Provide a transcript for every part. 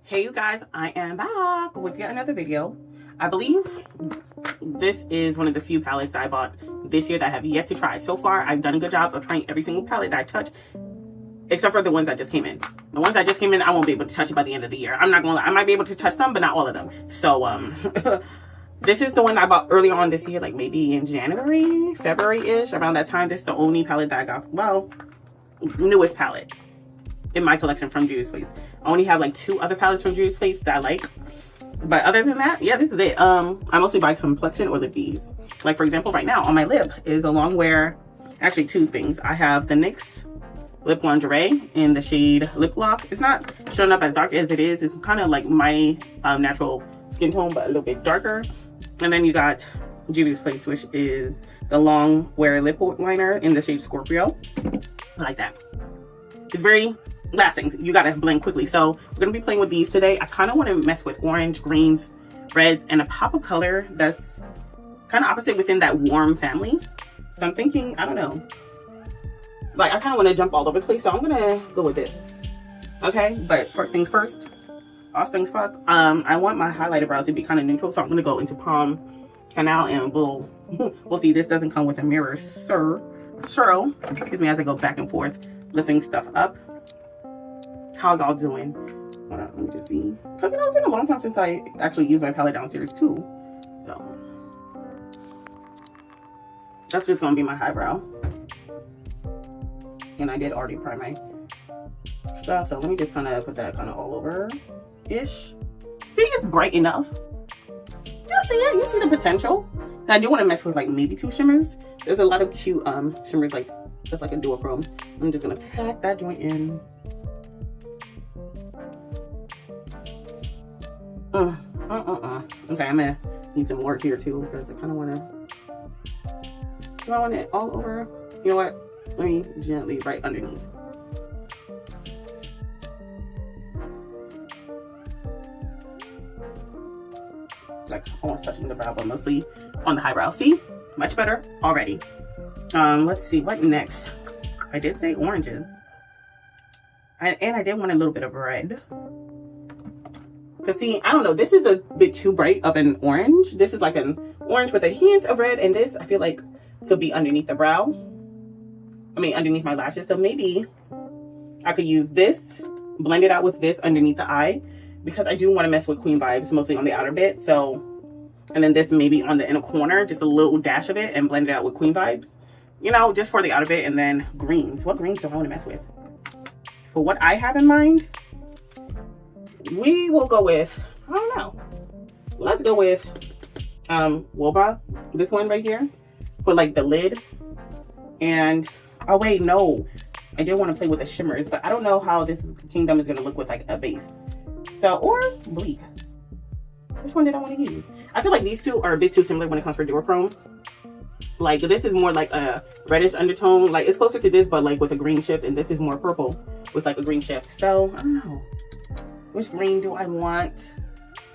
Hey you guys, I am back with yet another video. I believe this is one of the few palettes I bought this year that I have yet to try. So far, I've done a good job of trying every single palette that I touch, except for the ones that just came in. The ones that just came in, I won't be able to touch it by the end of the year. I'm not gonna lie, I might be able to touch them, but not all of them. So, this is the one I bought earlier on this year, like maybe in January, February-ish, around that time. This is the only palette that I got, well, newest palette in my collection from Juvia's Place. I only have like 2 other palettes from Juvia's Place that I like. But other than that, yeah, this is it. I mostly buy complexion or lip beads. Like for example, right now on my lip is a long wear, actually 2 things. I have the NYX Lip Lingerie in the shade Lip Lock. It's not showing up as dark as it is. It's kind of like my natural skin tone, but a little bit darker. And then you got Juvia's Place, which is the long wear lip liner in the shade Scorpio. I like that. It's very lasting. You gotta blend quickly. So we're gonna be playing with these today. I kind of want to mess with orange, greens, reds, and a pop of color that's kind of opposite within that warm family. So I'm thinking, I don't know, like I kind of want to jump all over the place, so I'm gonna go with this. Okay, but first things first, last things first. I want my highlighter brow to be kind of neutral, so I'm gonna go into Palm Canal, and we'll see. This doesn't come with a mirror, sir. So excuse me as I go back and forth lifting stuff up. How y'all doing? Hold on, let me just see. Because you know, it's been a long time since I actually used my palette downstairs too. So that's just gonna be my highbrow. And I did already prime my stuff, so let me just kind of put that kind of all over ish. See, it's bright enough. You see it, you see the potential. And I do want to mess with like maybe 2 shimmers. There's a lot of cute shimmers, like just like a duochrome. I'm just gonna pack that joint in. Okay, I'm gonna need some work here too, because I kind of want to. Do I want it all over? You know what? Let me gently right underneath. Like almost touching the brow, but mostly on the highbrow. See, much better already. Let's see what next. I did say oranges, and I did want a little bit of red. Cause see, I don't know, this is a bit too bright of an orange. This is like an orange with a hint of red, and this I feel like could be underneath the brow. I mean, underneath my lashes. So maybe I could use this, blend it out with this underneath the eye, because I do want to mess with queen vibes, mostly on the outer bit. So, and then this maybe on the inner corner, just a little dash of it, and blend it out with queen vibes. You know, just for the outer bit, and then greens. What greens do I want to mess with? For what I have in mind, we will go with, I don't know. Let's go with Woba, this one right here, for like the lid. And oh wait, no, I did want to play with the shimmers, but I don't know how this kingdom is going to look with like a base. So, or bleak. Which one did I want to use? I feel like these 2 are a bit too similar when it comes for duochrome. Like this is more like a reddish undertone, like it's closer to this, but like with a green shift, and this is more purple with like a green shift. So I don't know. Which green do I want?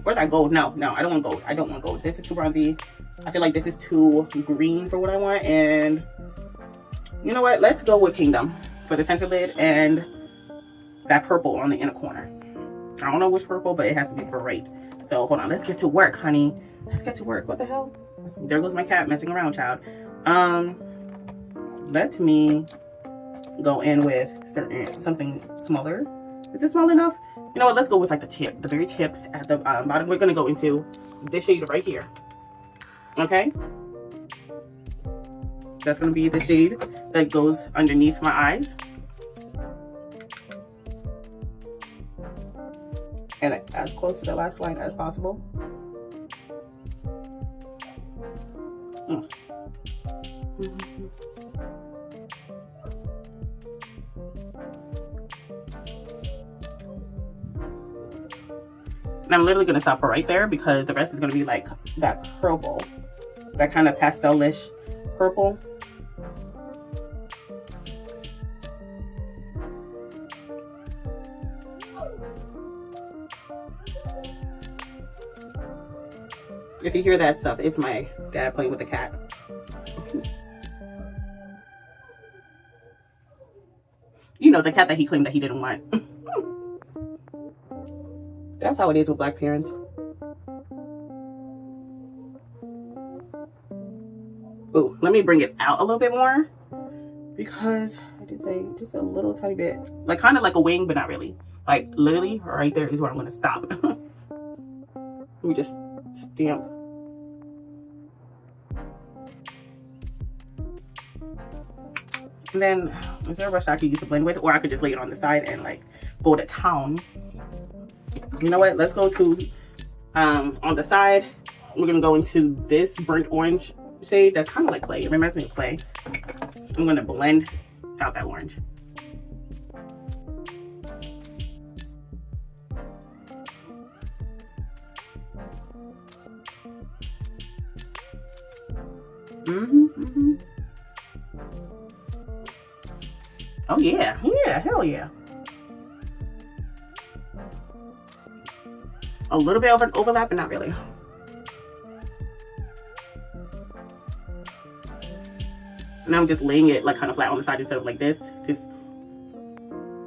Or that gold? No, I don't want gold. I don't want gold. This is too bronzy. I feel like this is too green for what I want. And you know what? Let's go with Kingdom for the center lid and that purple on the inner corner. I don't know which purple, but it has to be bright. So hold on. Let's get to work, honey. Let's get to work. What the hell? There goes my cat messing around, child. Let me go in with something smaller. Is it small enough? You know what, let's go with like the tip, the very tip at the bottom. We're gonna go into this shade right here. Okay? That's gonna be the shade that goes underneath my eyes. And as close to the lash line as possible. And I'm literally going to stop right there, because the rest is going to be like that purple, that kind of pastel-ish purple. If you hear that stuff, it's my dad playing with the cat. You know, the cat that he claimed that he didn't want. That's how it is with black parents. Ooh, let me bring it out a little bit more, because I did say just a little tiny bit, like kind of like a wing, but not really. Like literally right there is where I'm going to stop. Let me just stamp. And then, is there a brush I could use to blend with? Or I could just lay it on the side and like go to town. You know what? Let's go to, on the side, we're going to go into this burnt orange shade. That's kind of like clay. It reminds me of clay. I'm going to blend out that orange. Oh yeah, hell yeah. A little bit of an overlap, but not really. And I'm just laying it like kind of flat on the side instead of like this. Just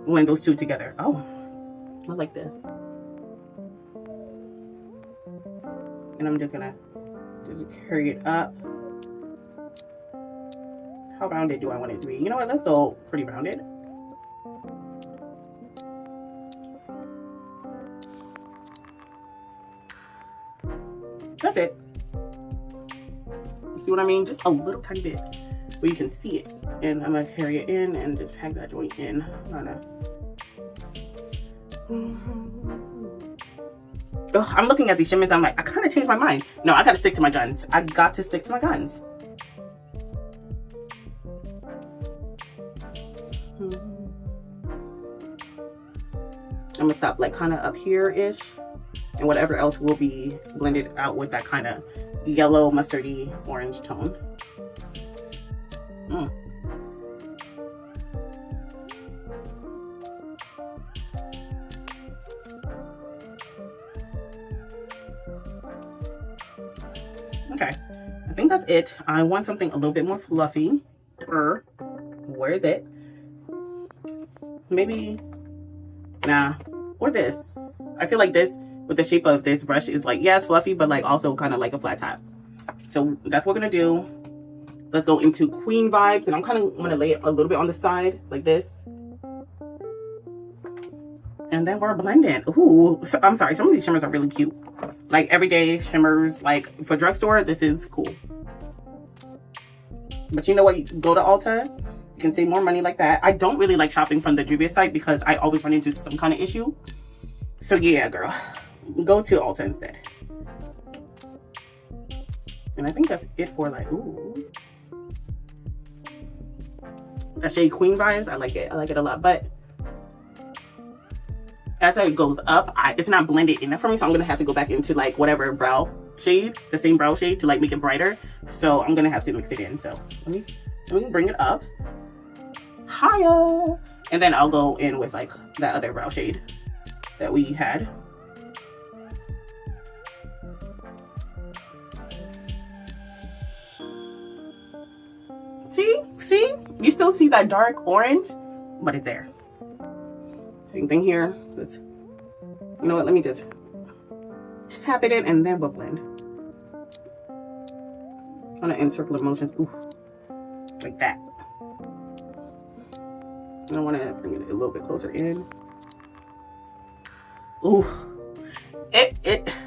blend those two together. Oh, I like that. And I'm just gonna just carry it up. How rounded do I want it to be? You know what? Let's go pretty rounded. That's it. You see what I mean? Just a little tiny bit where you can see it. And I'm gonna carry it in and just pack that joint in. I'm looking at these shimmers. I'm like, I kind of changed my mind. No, I gotta stick to my guns. I got to stick to my guns. I'm gonna stop like kind of up here-ish, and whatever else will be blended out with that kind of yellow mustardy orange tone. Okay, I think that's it. I want something a little bit more fluffy. Where is it? Maybe, nah, or this. I feel like this, with the shape of this brush, is like, yeah, it's fluffy, but like also kind of like a flat top. So that's what we're gonna do. Let's go into queen vibes, and I'm kind of gonna lay it a little bit on the side like this. And then we're blending. Ooh, so, I'm sorry, some of these shimmers are really cute. Like everyday shimmers, like for drugstore, this is cool. But you know what? You go to Ulta, you can save more money like that. I don't really like shopping from the Juvia site because I always run into some kind of issue. So yeah, girl, go to Ulta instead. And I think that's it for like, ooh. That shade Queen Vibes, I like it. I like it a lot. But as it goes up, it's not blended enough for me. So I'm going to have to go back into like whatever brow shade, the same brow shade to like make it brighter. So I'm going to have to mix it in. So let me bring it up higher. And then I'll go in with like that other brow shade that we had. See? You still see that dark orange, but it's there. Same thing here. You know what? Let me just tap it in and then we'll blend. Kind of in circular motions. Ooh, like that. I want to bring it a little bit closer in. Ooh,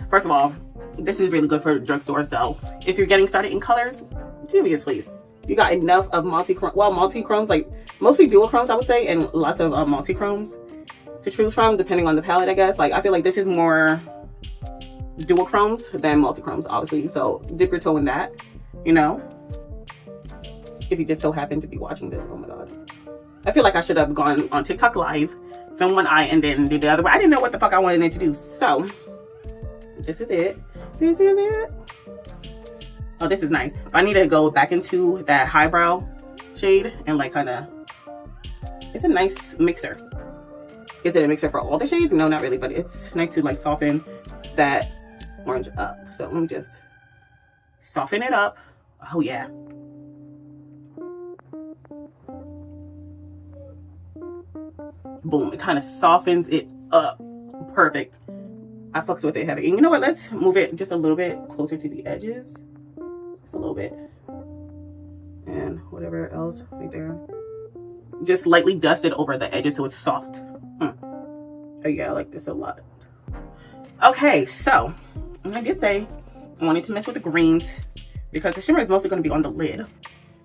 first of all, this is really good for the drugstore. So if you're getting started in colors, Juvia's, please. You got enough of multi-chromes, like mostly dual chromes, I would say, and lots of multi-chromes to choose from, depending on the palette, I guess. Like, I feel like this is more dual chromes than multi-chromes, obviously. So dip your toe in that, you know, if you just so happen to be watching this. Oh my God. I feel like I should have gone on TikTok live, film one eye, and then do the other one. I didn't know what the fuck I wanted it to do. So this is it. This is it. Oh, this is nice. I need to go back into that highbrow shade and like kind of, it's a nice mixer. Is it a mixer for all the shades? No, not really, but it's nice to like soften that orange up. So let me just soften it up. Oh yeah. Boom, it kind of softens it up. Perfect. I fucks with it heavy. And you know what? Let's move it just a little bit closer to the edges. Just a little bit. And whatever else right there. Just lightly dust it over the edges so it's soft. Oh yeah, I like this a lot. Okay, so I did say I wanted to mess with the greens because the shimmer is mostly going to be on the lid.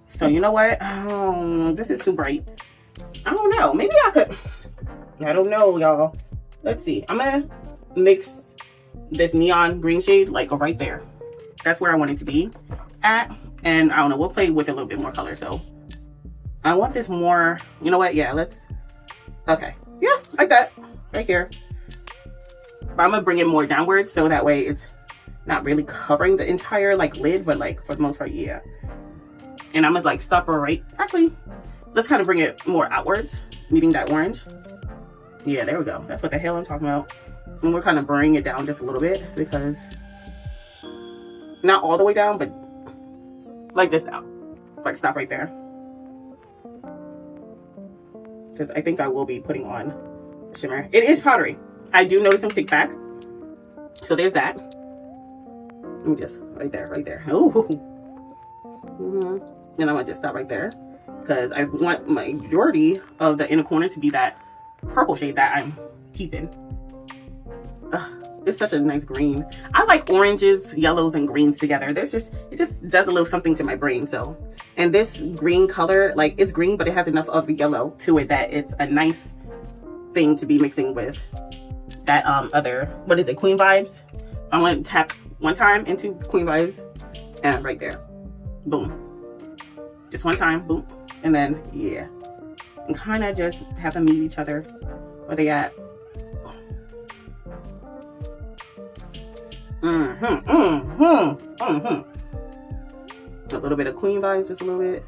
So you know what? This is too bright. I don't know. Maybe I could. I don't know, y'all. Let's see. I'm gonna mix this neon green shade like right there. That's where I want it to be at. And I don't know. We'll play with a little bit more color. So I want this more. You know what? Yeah. Let's. Okay. Yeah, like that. Right here. But I'm gonna bring it more downwards so that way it's not really covering the entire like lid, but like for the most part, yeah. And I'm gonna like stop right. Actually, let's kind of bring it more outwards, meeting that orange. Yeah, there we go. That's what the hell I'm talking about. And we're kind of bringing it down just a little bit because not all the way down, but like this out. Like stop right there. Because I think I will be putting on shimmer. It is powdery. I do notice some kickback. So there's that. Let me just right there. Ooh. And I'm gonna just stop right there because I want majority of the inner corner to be that purple shade that I'm keeping. It's such a nice green. I like oranges, yellows, and greens together. It just does a little something to my brain. So, and this green color, like it's green, but it has enough of the yellow to it that it's a nice thing to be mixing with that other, what is it, Queen Vibes. I'm going to tap one time into Queen Vibes and right there, boom, just one time, boom, and then yeah, and kind of just have them meet each other where they at. A little bit of Queen Vibes, just a little bit.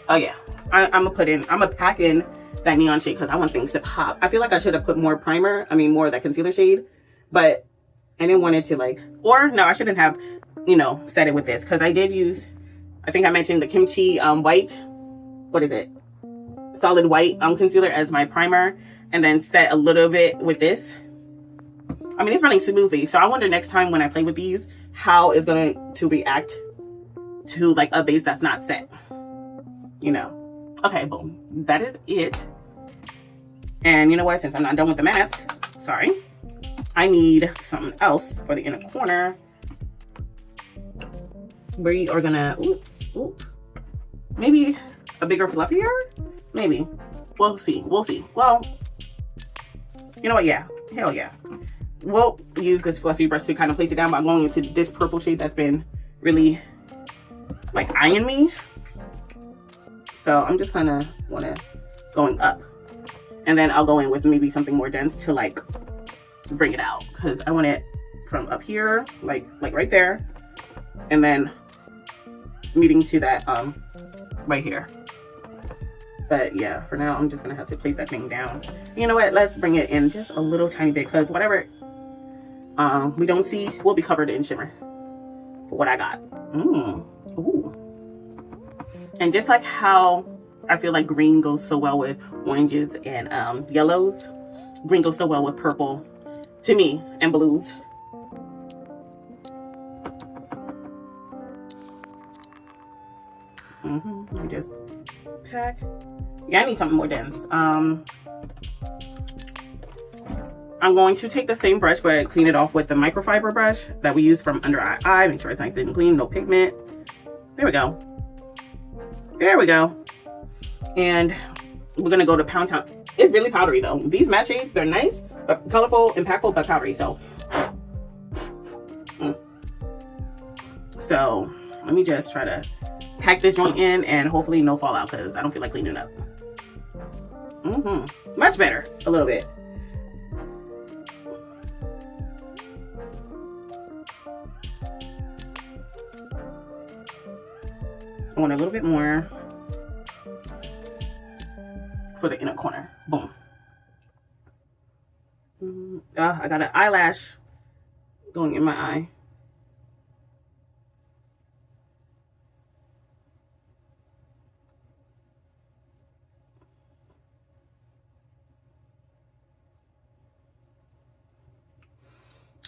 Oh yeah, I'm gonna pack in that neon shade because I want things to pop. I feel like I should have put more primer, more of that concealer shade, but I didn't want it to like, or no, I shouldn't have, set it with this because I did use, I think I mentioned the Kimchi white, what is it? Solid white concealer as my primer, and then set a little bit with this. It's running smoothly, so I wonder next time when I play with these, how it's going to react to like a base that's not set, Okay, boom. That is it. And you know what? Since I'm not done with the matte, sorry, I need something else for the inner corner. We are gonna, maybe a bigger, fluffier? Maybe. We'll see. Well, you know what? Yeah. Hell yeah. We'll use this fluffy brush to kind of place it down, but I'm going into this purple shade that's been really like eyeing me. So I'm just kind of going up, and then I'll go in with maybe something more dense to like bring it out because I want it from up here, like right there, and then meeting to that right here. But yeah, for now I'm just gonna have to place that thing down. You know what? Let's bring it in just a little tiny bit because whatever we don't see will be covered in shimmer for what I got. Ooh. And just like how I feel like green goes so well with oranges and yellows, green goes so well with purple to me, and blues. Let me just pack. Yeah, I need something more dense. I'm going to take the same brush but clean it off with the microfiber brush that we use from under our eye. Make sure it's nice and clean, no pigment. There we go. And we're gonna go to Pound Town. It's really powdery though. These matte shades, they're nice, but colorful, impactful, but powdery. So let me just try to pack this joint in and hopefully no fallout because I don't feel like cleaning it up. Much better, a little bit. I want a little bit more for the inner corner. Boom. I got an eyelash going in my eye.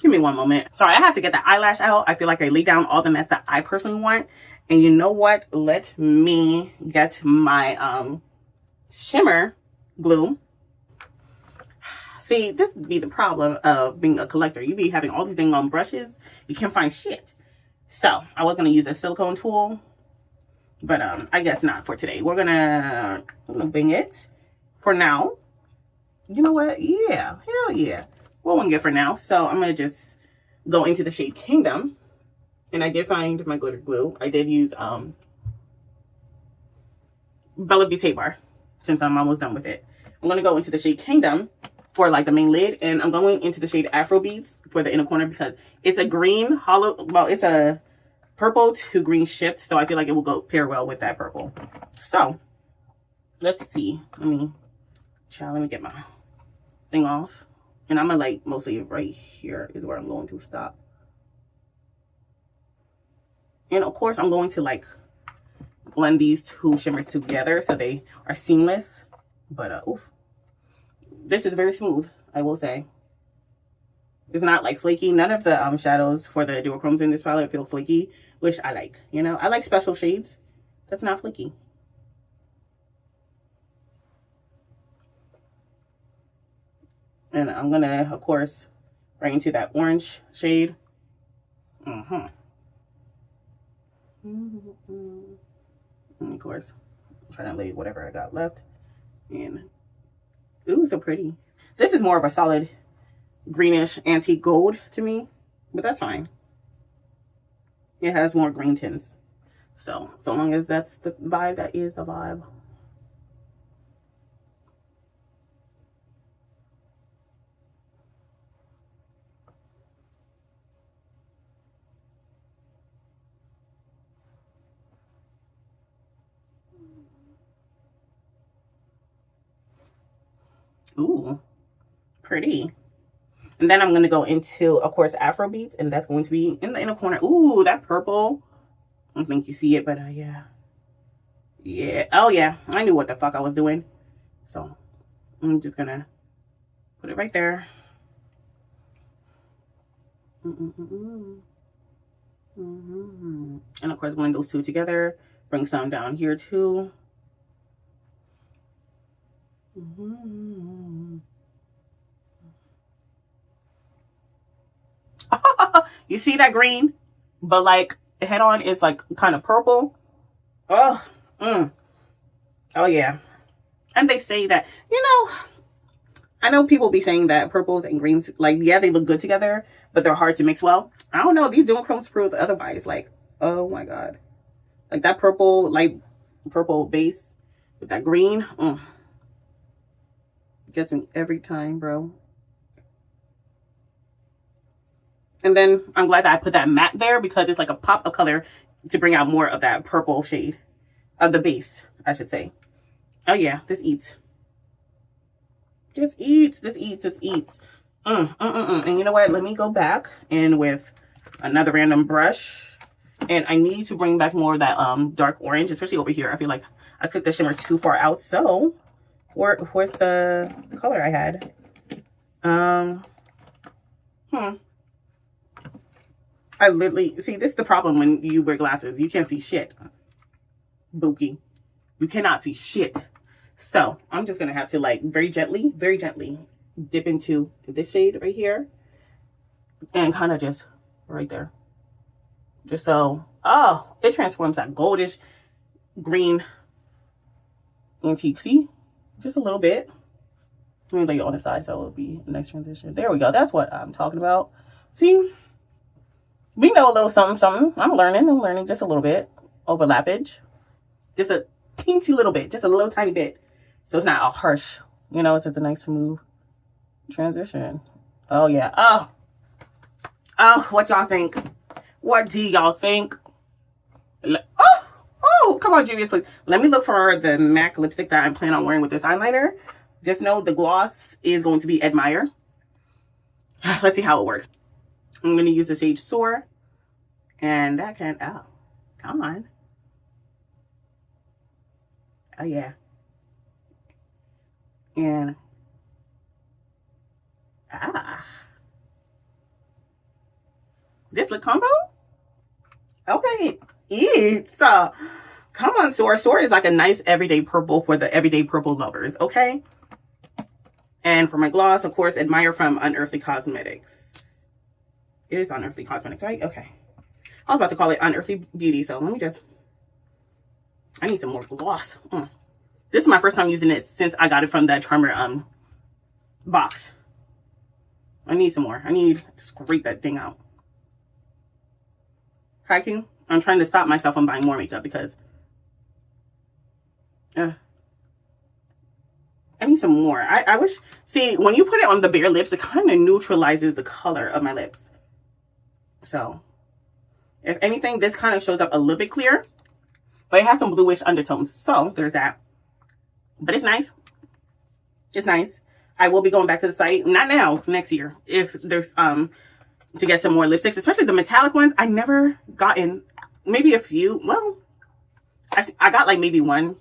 Give me one moment. Sorry, I have to get the eyelash out. I feel like I laid down all the mess that I personally want. And you know what? Let me get my shimmer glue. See, this would be the problem of being a collector. You be having all these things on brushes. You can't find shit. So, I was going to use a silicone tool. But I guess not for today. We're going to bring it for now. You know what? Yeah. Hell yeah. We'll wing it for now. So, I'm going to just go into the shade Kingdom. And I did find my glitter glue. I did use Bella Beauty Bar since I'm almost done with it. I'm going to go into the shade Kingdom for like the main lid. And I'm going into the shade Afro Beats for the inner corner because it's a green hollow. Well, it's a purple to green shift. So I feel like it will go pair well with that purple. So let's see. Let me get my thing off. And I'm going to like mostly right here is where I'm going to stop. And of course, I'm going to like blend these two shimmers together so they are seamless. But oof, this is very smooth, I will say. It's not like flaky. None of the shadows for the duochromes in this palette feel flaky, which I like. You know, I like special shades that's not flaky. And I'm gonna, of course, right into that orange shade. And of course, I'm trying to lay whatever I got left. And ooh, so pretty. This is more of a solid greenish antique gold to me, but that's fine. It has more green tints. So long as that's the vibe, that is the vibe. Ooh, pretty. And then I'm going to go into, of course, Afro Beats, and that's going to be in the inner corner. Ooh, that purple. I don't think you see it, but yeah. Yeah. Oh, yeah. I knew what the fuck I was doing. So I'm just going to put it right there. And of course, blend those two together. Bring some down here too. You see that green? But like head on, it's like kind of purple. Oh, oh yeah. And they say that, you know, I know people be saying that purples and greens, like, yeah, they look good together, but they're hard to mix well. I don't know. These duochromes prove otherwise. Like, oh my God. Like that purple, light purple base with that green. Gets me every time, bro. And then I'm glad that I put that matte there because it's like a pop of color to bring out more of that purple shade of the base, I should say. Oh yeah, this eats. This eats. And you know what? Let me go back and with another random brush. And I need to bring back more of that dark orange, especially over here. I feel like I took the shimmer too far out. So where's the color I had? I literally, see, this is the problem when you wear glasses. You can't see shit. Bookie. You cannot see shit. So I'm just going to have to like very gently dip into this shade right here. And kind of just right there. Just so, oh, it transforms that goldish green antique. See? Just a little bit. Let me lay it on the side so it'll be a nice transition. There we go. That's what I'm talking about. See? We know a little something. I'm learning just a little bit. Overlappage. Just a teensy little bit. Just a little tiny bit. So it's not a harsh, you know, it's just a nice smooth transition. Oh yeah. Oh, what y'all think? What do y'all think? Oh, come on, Juvia, please. Let me look for the MAC lipstick that I'm planning on wearing with this eyeliner. Just know the gloss is going to be Admire. Let's see how it works. I'm going to use the shade Soar. And that can, oh, come on. Oh, yeah. And, This lip combo? Okay, it's come on, Soar. Soar is like a nice everyday purple for the everyday purple lovers, okay? And for my gloss, of course, Admire from Unearthly Cosmetics. It is Unearthly Cosmetics, right? Okay. I was about to call it Unearthly Beauty, so let me just... I need some more gloss. This is my first time using it since I got it from that Charmer box. I need some more. I need to scrape that thing out. Hiking. I'm trying to stop myself from buying more makeup because I need some more. I wish, see, when you put it on the bare lips, it kind of neutralizes the color of my lips. So, if anything, this kind of shows up a little bit clear, but it has some bluish undertones. So, there's that. But it's nice. It's nice. I will be going back to the site, not now, next year, if there's, to get some more lipsticks, especially the metallic ones. I never gotten, maybe a few. Well, I got like maybe one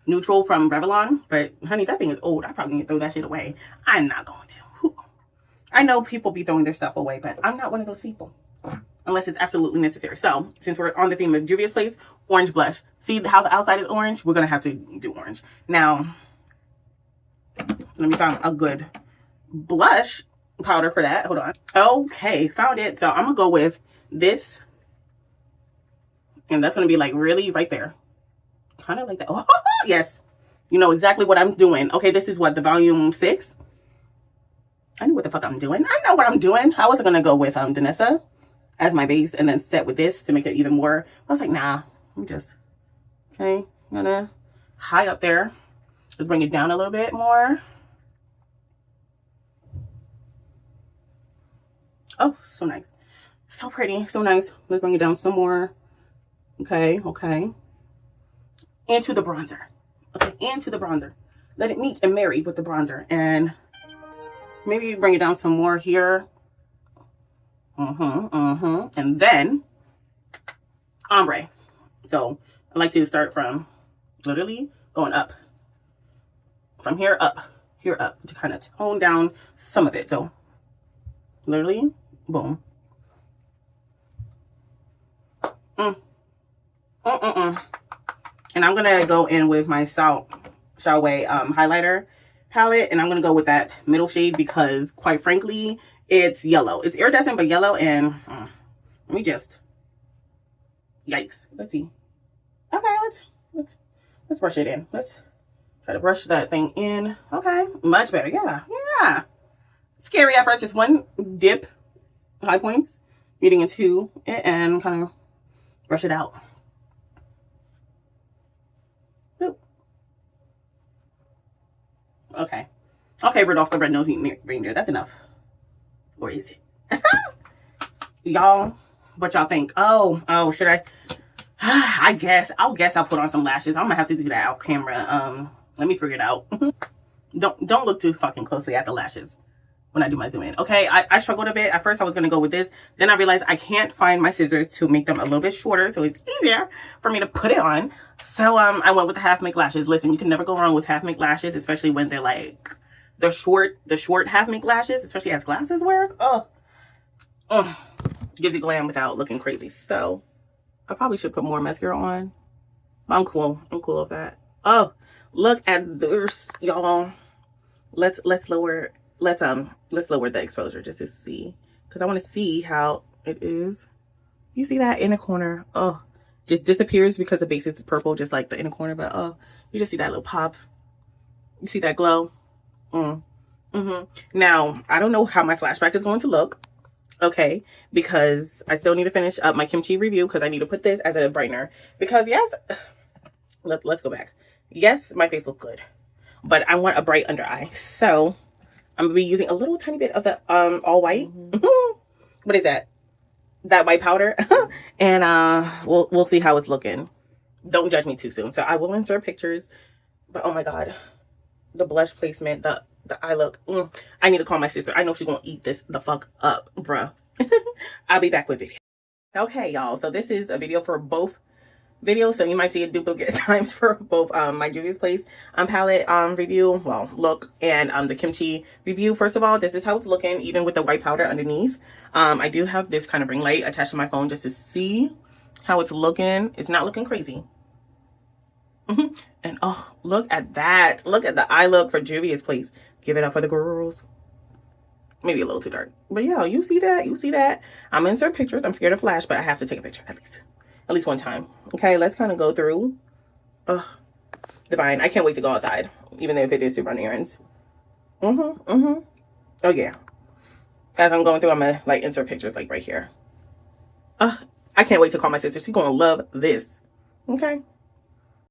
neutral from Revlon, but honey, that thing is old. I probably need to throw that shit away. I'm not going to. I know people be throwing their stuff away, but I'm not one of those people unless it's absolutely necessary. So since we're on the theme of Juvia's Place, orange blush. See how the outside is orange? We're gonna have to do orange. Now, let me find a good blush powder for that. Hold on. Okay, found it. So I'm gonna go with this, and that's gonna be like really right there, kind of like that. Oh yes, you know exactly what I'm doing. Okay, this is what, the volume 6. I knew what the fuck I'm doing. I know what I'm doing. I was gonna go with Danessa as my base and then set with this to make it even more. I was like, nah, let me just, okay, I'm gonna high up there. Let's bring it down a little bit more. Oh, so nice. So pretty. So nice. Let's bring it down some more. Okay, okay. Into the bronzer. Okay, into the bronzer. Let it meet and marry with the bronzer. And maybe bring it down some more here. And then, ombre. So, I like to start from literally going up. From here up. Here up. To kind of tone down some of it. So, literally, boom. And I'm going to go in with my Shao Wei highlighter palette. And I'm going to go with that middle shade because, quite frankly, it's yellow. It's iridescent, but yellow. And let me just... Yikes. Let's see. Okay, let's brush it in. Let's try to brush that thing in. Okay, much better. Yeah. Scary at first. Just one dip, high points, meeting into it, and kind of brush it out. Boop. Okay, Rudolph the Red-Nosed Reindeer. That's enough. Or is it? Y'all, what y'all think? Oh, should I? I'll guess I'll put on some lashes. I'm gonna have to do that out camera. Let me figure it out. Don't look too fucking closely at the lashes when I do my zoom in. Okay, I struggled a bit. At first I was gonna go with this. Then I realized I can't find my scissors to make them a little bit shorter, so it's easier for me to put it on. So I went with the half make lashes. Listen, you can never go wrong with half make lashes, especially when they're like the short half make lashes, especially as glasses wears. Oh, gives you glam without looking crazy. So I probably should put more mascara on. I'm cool with that. Oh, look at this, y'all. Let's lower the exposure just to see, because I want to see how it is. You see that inner corner? Oh, just disappears because the base is purple, just like the inner corner. But oh, you just see that little pop. You see that glow. Now I don't know how my flashback is going to look. Okay, because I still need to finish up my kimchi review, because I need to put this as a brightener. Because yes, let's go back. Yes, my face looks good, but I want a bright under eye. So I'm gonna be using a little tiny bit of the all white. What is that? That white powder. And we'll see how it's looking. Don't judge me too soon. So I will insert pictures. But oh my god, the blush placement, the eye look. I need to call my sister. I know she's gonna eat this the fuck up, bruh. I'll be back with it. Okay, y'all. So this is a video for both video, so you might see a duplicate times for both my Juvia's Place palette review, well, look, and the kimchi review. First of all, this is how it's looking, even with the white powder underneath. I do have this kind of ring light attached to my phone just to see how it's looking. It's not looking crazy. And oh, look at that. Look at the eye look for Juvia's Place. Give it up for the girls. Maybe a little too dark, but yeah, you see that? You see that? I'm gonna insert pictures. I'm scared of flash, but I have to take a picture at least one time. Okay, let's kind of go through. Oh, divine. I can't wait to go outside, even if it is to run errands. Oh yeah. As I'm going through, I'm gonna like insert pictures like right here. I can't wait to call my sister. She's gonna love this. Okay.